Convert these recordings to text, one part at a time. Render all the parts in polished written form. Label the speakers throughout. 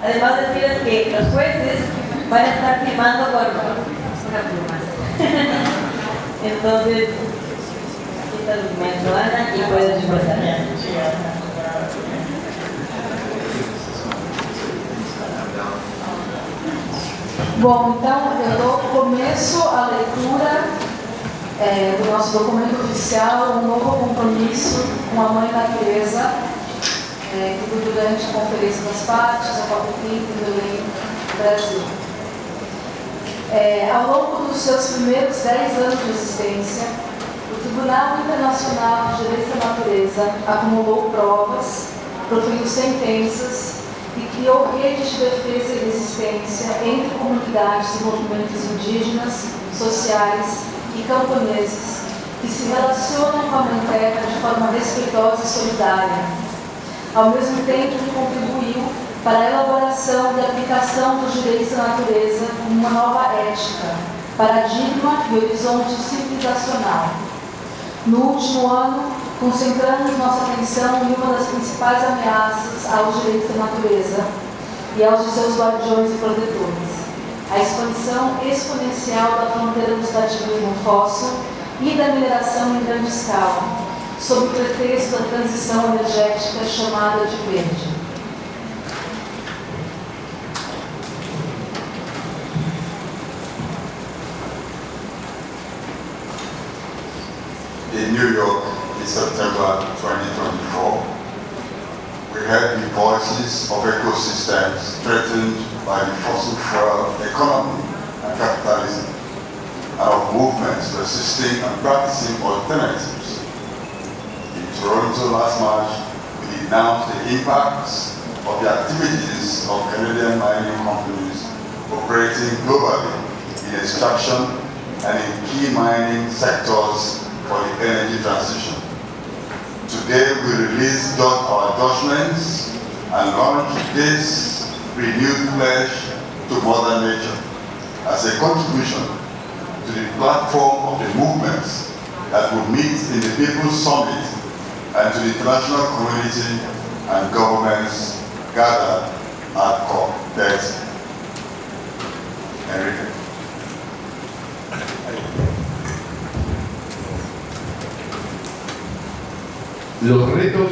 Speaker 1: Además decirles que los jueces van a estar firmando con una pluma. Entonces, aquí está el documento, Ana, y puedes empezar.
Speaker 2: Bom, então eu dou começo à leitura do nosso documento oficial, um novo compromisso com a Mãe Natureza, que durante a Conferência das Partes, a COP30 em Belém, Brasil. Ao longo dos seus primeiros 10 anos de existência, o Tribunal Internacional de Direitos da Natureza acumulou provas, proferiu sentenças e criou redes de defesa e resistência entre comunidades e movimentos indígenas, sociais e camponeses que se relacionam com a Mãe Terra de forma respeitosa e solidária, ao mesmo tempo que contribuiu para a elaboração e aplicação dos direitos da natureza como uma nova ética, paradigma e horizonte civilizacional. No último ano, concentramos nossa atenção em uma das principais ameaças aos direitos da natureza e aos de seus guardiões e protetores: a expansão exponencial da fronteira do extrativismo fóssil e da mineração em grande escala, sob o pretexto da transição energética chamada de verde.
Speaker 3: In New York in September 2024, we heard the voices of ecosystems threatened by the fossil fuel economy and capitalism, and of movements resisting and practicing alternatives. In Toronto last March, we denounced the impacts of the activities of Canadian mining companies operating globally in extraction and in key mining sectors for the energy transition. Today we release our judgments and launch this renewed pledge to Mother Nature as a contribution to the platform of the movements that will meet in the People's Summit and to the international community and governments gathered at COP30. Enrique.
Speaker 4: Los retos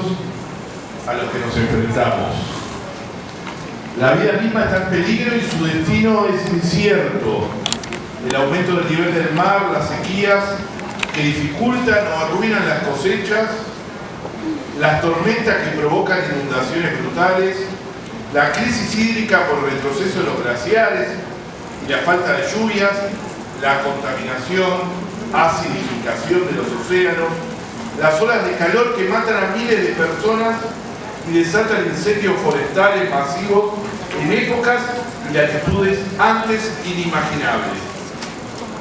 Speaker 4: a los que nos enfrentamos. La vida misma está en peligro y su destino es incierto. El aumento del nivel del mar, las sequías que dificultan o arruinan las cosechas, las tormentas que provocan inundaciones brutales, la crisis hídrica por el retroceso de los glaciares y la falta de lluvias, la contaminación, acidificación de los océanos, las olas de calor que matan a miles de personas y desatan incendios forestales masivos en épocas y latitudes antes inimaginables.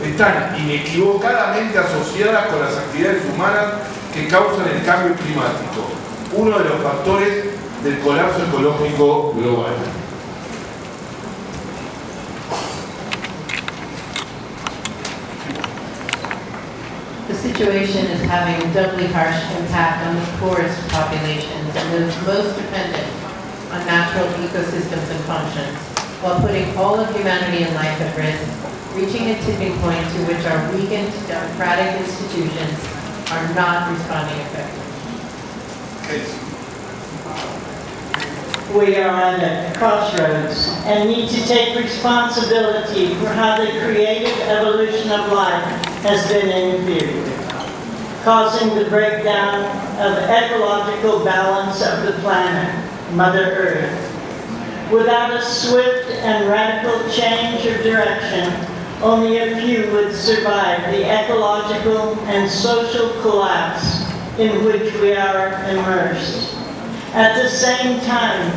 Speaker 4: Están inequivocadamente asociadas con las actividades humanas que causan el cambio climático, uno de los factores del colapso ecológico global.
Speaker 5: The situation is having a doubly harsh impact on the poorest populations and those most dependent on natural ecosystems and functions, while putting all of humanity and life at risk, reaching a tipping point to which our weakened democratic institutions are not responding effectively.
Speaker 6: We are at a crossroads and need to take responsibility for how the creative evolution of life has been inferior, causing the breakdown of ecological balance of the planet, Mother Earth. Without a swift and radical change of direction, only a few would survive the ecological and social collapse in which we are immersed. At the same time,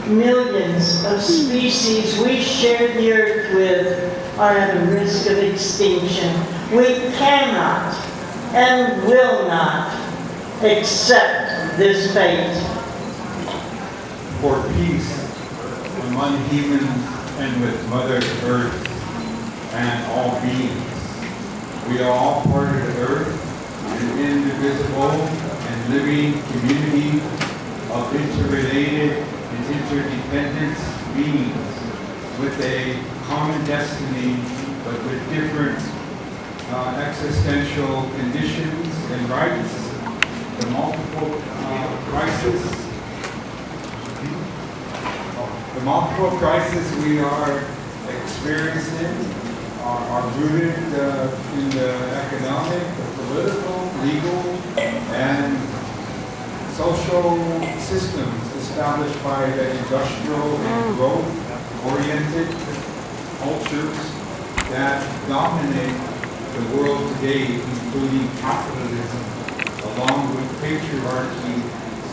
Speaker 6: millions of species we share the earth with are at a risk of extinction. We cannot and will not accept this fate.
Speaker 7: For peace among humans and with Mother Earth and all beings. We are all part of the earth, an indivisible and living community of interrelated and interdependent beings with a common destiny, but with different existential conditions and rights. The multiple crises we are experiencing are rooted in the economic, the political, legal, and social systems established by the industrial and growth-oriented cultures that dominate the world today, including capitalism, along with patriarchy,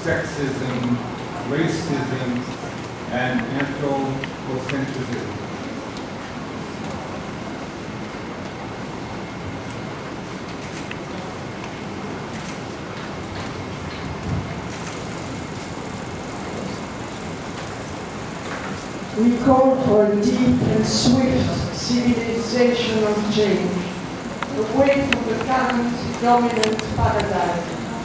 Speaker 7: sexism, racism, and anthropocentrism.
Speaker 8: We call for a deep and swift civilization of change, away from the current dominant paradigm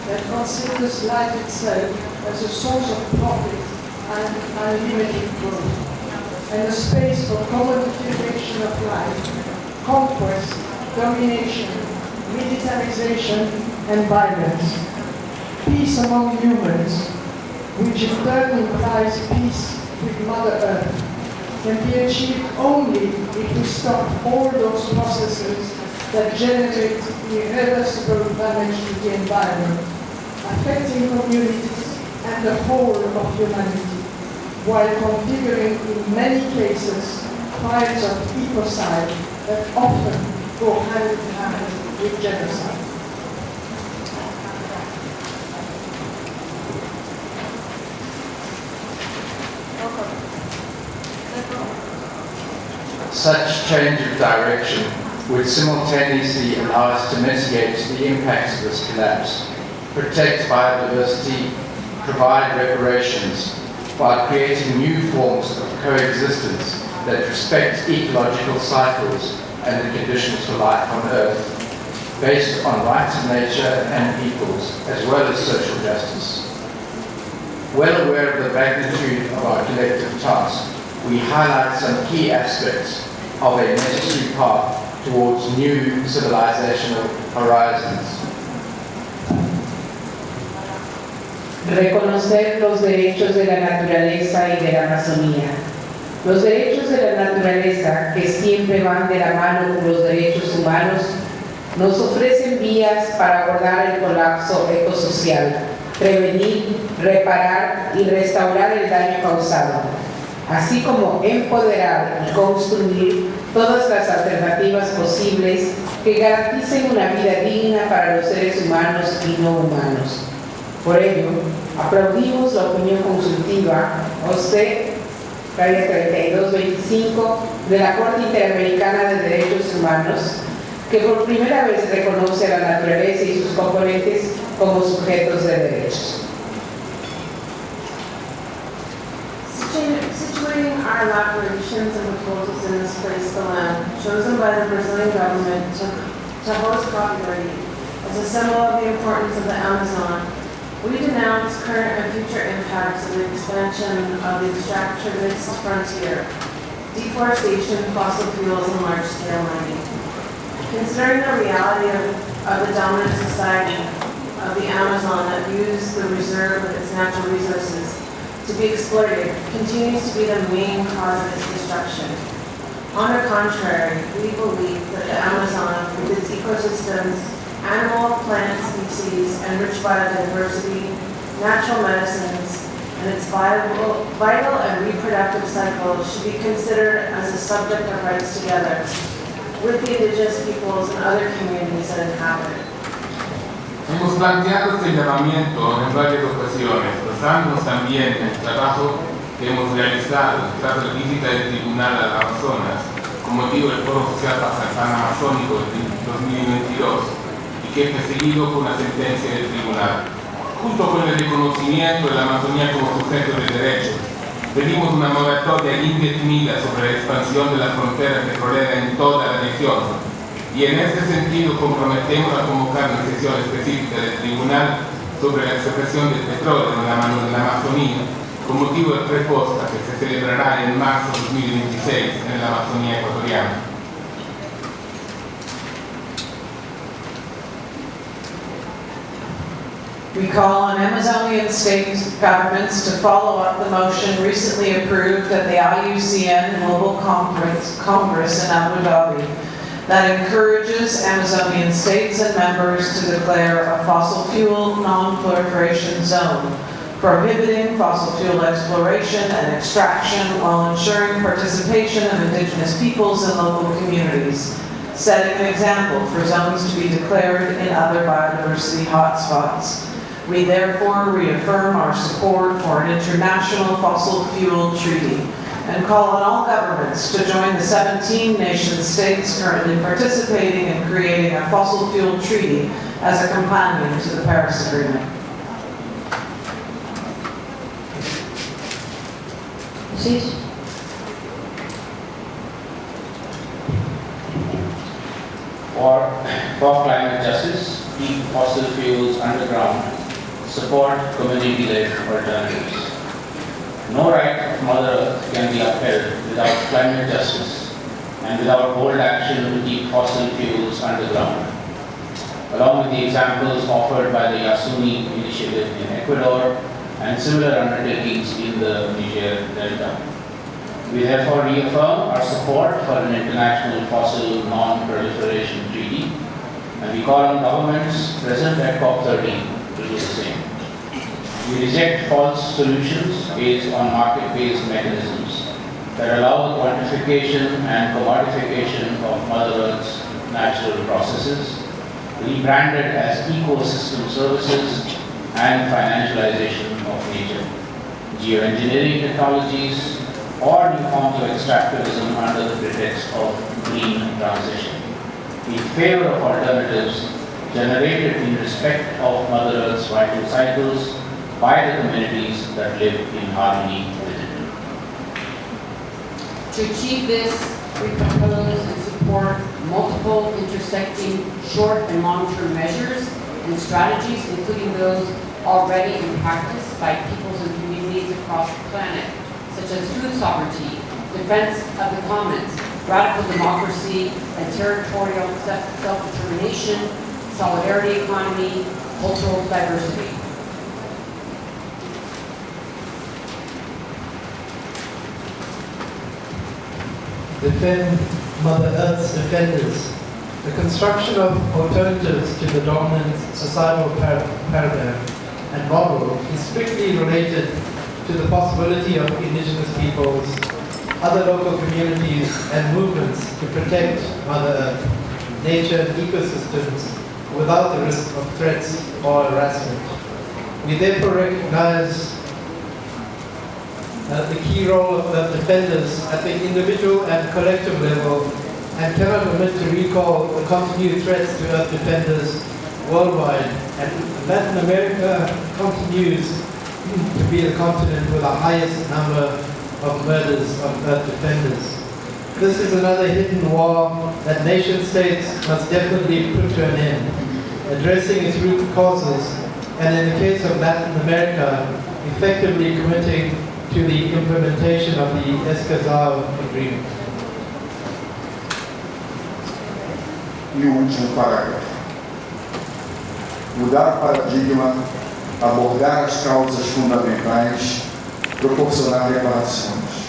Speaker 8: that considers life itself as a source of profit and unlimited growth, and a space for commodification of life, conquest, domination, militarization, and violence. Peace among humans, which in turn implies peace with Mother Earth, can be achieved only if we stop all those processes that generate irreversible damage to the environment, affecting communities and the whole of humanity, while configuring in many cases crimes of ecocide that often go hand in hand with genocide.
Speaker 9: Such change of direction would simultaneously allow us to mitigate the impacts of this collapse, protect biodiversity, provide reparations, while creating new forms of coexistence that respect ecological cycles and the conditions for life on Earth, based on rights of nature and peoples, as well as social justice. Well aware of the magnitude of our collective task, we highlight some key aspects of a necessary path towards new civilizational horizons.
Speaker 10: Reconocer los derechos de la naturaleza y de la Amazonía. Los derechos de la naturaleza, que siempre van de la mano con los derechos humanos, nos ofrecen vías para abordar el colapso ecosocial, prevenir, reparar y restaurar el daño causado, así como empoderar y construir todas las alternativas posibles que garanticen una vida digna para los seres humanos y no humanos. Por ello, aplaudimos la opinión consultiva OC 3225 de la Corte Interamericana de Derechos Humanos, que por primera vez reconoce a la naturaleza y sus componentes como sujetos de derechos.
Speaker 11: Situating our elaborations and proposals in this place, Belém, chosen by the Brazilian government to host copyright as a symbol of the importance of the Amazon, we denounce current and future impacts of the expansion of the extractivist frontier, deforestation, fossil fuels, and large-scale mining. Considering the reality of the dominant society of the Amazon that views the reserve of its natural resources to be exploited continues to be the main cause of its destruction. On the contrary, we believe that the Amazon, with its ecosystems, animal, plant species, and rich biodiversity, natural medicines, and its vital and reproductive cycle should be considered as a subject of rights together with the indigenous peoples and other communities that inhabit it.
Speaker 12: Hemos planteado este llamamiento en varias ocasiones, basándonos también en el trabajo que hemos realizado tras la visita del Tribunal a las Amazonas, con motivo del Foro Social Panamazónico de 2022, y que fue seguido por una sentencia del Tribunal. Junto con el reconocimiento de la Amazonía como sujeto de derechos, pedimos una moratoria indefinida sobre la expansión de las fronteras petroleras en toda la región. Y en este sentido comprometemos a convocar una sesión específica del Tribunal sobre la extracción del petróleo en la Amazonía, con motivo del Preposta que se celebrará en marzo de 2026 en la Amazonía ecuatoriana.
Speaker 13: We call on Amazonian state governments to follow up the motion recently approved at the IUCN Global Congress in Abu Dhabi that encourages Amazonian states and members to declare a fossil fuel non-proliferation zone, prohibiting fossil fuel exploration and extraction while ensuring participation of indigenous peoples and local communities, setting an example for zones to be declared in other biodiversity hotspots. We therefore reaffirm our support for an international fossil fuel treaty and call on all governments to join the 17 nation states currently participating in creating a fossil fuel treaty as a companion to the Paris Agreement.
Speaker 14: For climate justice, keep fossil fuels underground, support community-led alternatives. No right of Mother Earth can be upheld without climate justice and without bold action to keep fossil fuels underground. Along with the examples offered by the Yasuni initiative in Ecuador and similar undertakings in the Niger Delta. We therefore reaffirm our support for an international fossil non-proliferation treaty, and we call on governments present at COP13 to do the same. We reject false solutions based on market-based mechanisms that allow the quantification and commodification of Mother Earth's natural processes, rebranded as ecosystem services and financialization of nature, geoengineering technologies, or new forms of extractivism under the pretext of green transition, in favor of alternatives generated in respect of Mother Earth's vital cycles by the communities that live in harmony with it.
Speaker 15: To achieve this, we propose and support multiple intersecting short and long-term measures and strategies, including those already in practice by peoples and communities across the planet, such as food sovereignty, defense of the commons, radical democracy and territorial self-determination, solidarity economy, cultural diversity.
Speaker 16: Defend Mother Earth's defenders. The construction of alternatives to the dominant societal paradigm and model is strictly related to the possibility of indigenous peoples, other local communities and movements to protect Mother Earth, nature and ecosystems without the risk of threats or harassment. We therefore recognize the key role of Earth defenders at the individual and collective level and cannot omit to recall the continued threats to Earth defenders worldwide. And Latin America continues to be the continent with the highest number of murders of Earth defenders. This is another hidden war that nation states must definitely put to an end, addressing its root causes, and in the case of Latin America, effectively committing to the implementation of the Escazú Agreement.
Speaker 3: E o último parágrafo. Mudar o paradigma, abordar as causas fundamentais, proporcionar reparações.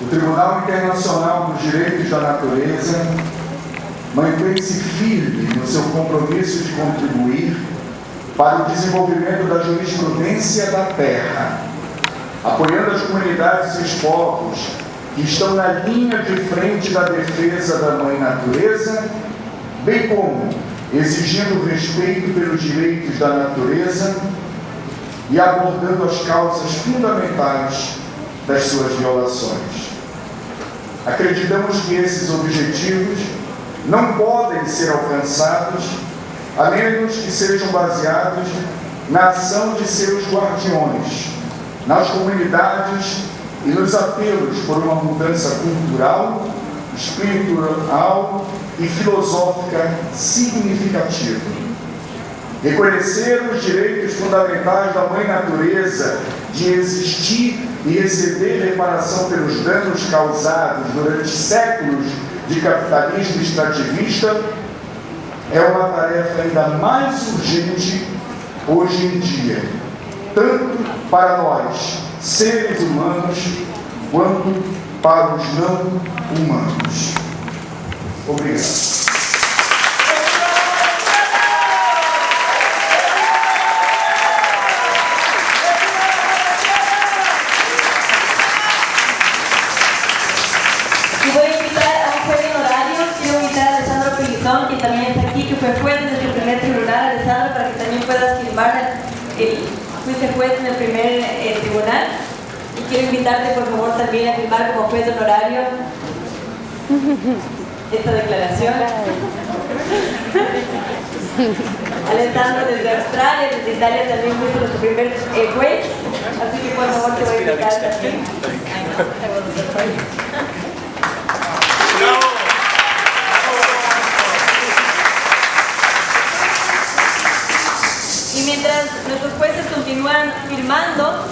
Speaker 3: O Tribunal Internacional dos Direitos da Natureza mantém-se firme no seu compromisso de contribuir para o desenvolvimento da jurisprudência da terra, apoiando as comunidades e os povos que estão na linha de frente da defesa da Mãe Natureza, bem como exigindo o respeito pelos direitos da natureza e abordando as causas fundamentais das suas violações. Acreditamos que esses objetivos não podem ser alcançados a menos que sejam baseados na ação de seus guardiões, nas comunidades e nos apelos por uma mudança cultural, espiritual e filosófica significativa. Reconhecer os direitos fundamentais da Mãe Natureza
Speaker 17: de existir e receber reparação pelos danos causados durante séculos de capitalismo extrativista é uma tarefa ainda mais urgente hoje em dia, tanto para nós, seres humanos, quanto para os não humanos. Obrigado.
Speaker 1: Que también está aquí, que fue juez del primer tribunal, Alessandro, para que también puedas firmar. Fuiste juez en el primer tribunal y quiero invitarte por favor también a firmar como juez honorario esta declaración. Alessandro desde Australia, desde Italia también fuiste nuestro primer juez, así que por favor te voy a invitar también. Y mientras nuestros jueces continúan firmando,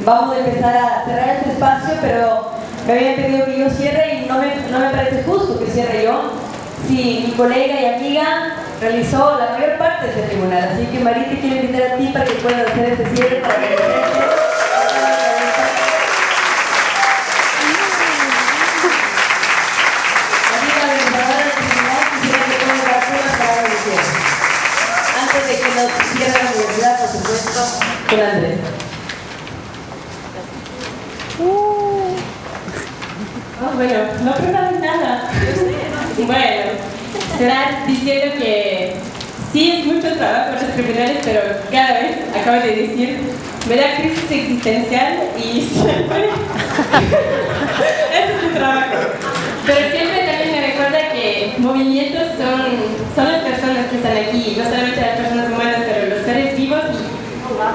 Speaker 1: vamos a empezar a cerrar este espacio, pero me habían pedido que yo cierre y no me parece justo que cierre yo, si mi colega y amiga realizó la mayor parte de este tribunal. Así que María, te quiero invitar a ti para que puedas hacer este cierre para agradecerte. Antes de que nos cierre la universidad, por supuesto, con Andrés.
Speaker 18: Bueno, no preparan nada. Bueno, será diciendo que sí es mucho trabajo en los tribunales, pero cada vez, acabo de decir, me da crisis existencial y siempre ese es mi trabajo. Pero siempre también me recuerda que movimientos son las personas que están aquí, no solamente las personas humanas, pero los seres vivos.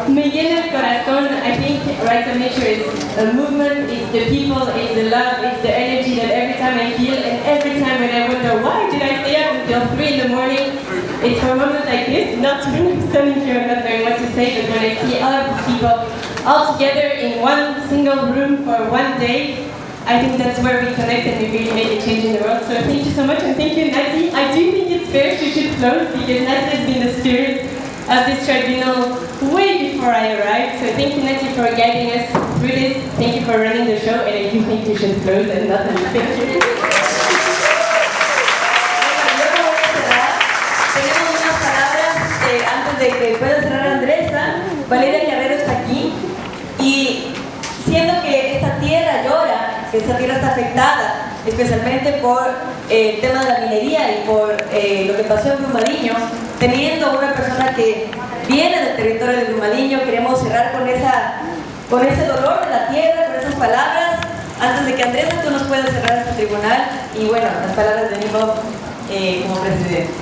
Speaker 18: Me llena el corazón. I think Rights of Nature is a movement, it's the people, it's the love, it's the energy that every time I feel, and every time when I wonder why did I stay up until 3 in the morning, it's for moments like this, not when I'm standing here and not knowing what to say, but when I see all of these people all together in one single room for one day, I think that's where we connect and we really make a change in the world. So thank you so much, and thank you, Nati. I do think it's fair she should close because Nati has been the spirit of this tribunal way before I arrived. So thank you, Nati, for guiding us through this. Thank you for running the show, and I do think you should close and not thank you.
Speaker 1: Tenemos unas palabras antes de que pueda cerrar Andresa. Valeria Carrero está aquí y siendo que esta tierra llora, que esta tierra está afectada especialmente por el tema de la minería y por lo que pasó en Brumadinho, teniendo una persona que viene del territorio de Brumadinho, queremos cerrar con ese dolor de la tierra, con esas palabras, antes de que Andresa tú nos puedas cerrar este tribunal y bueno, las palabras de Nico como presidente.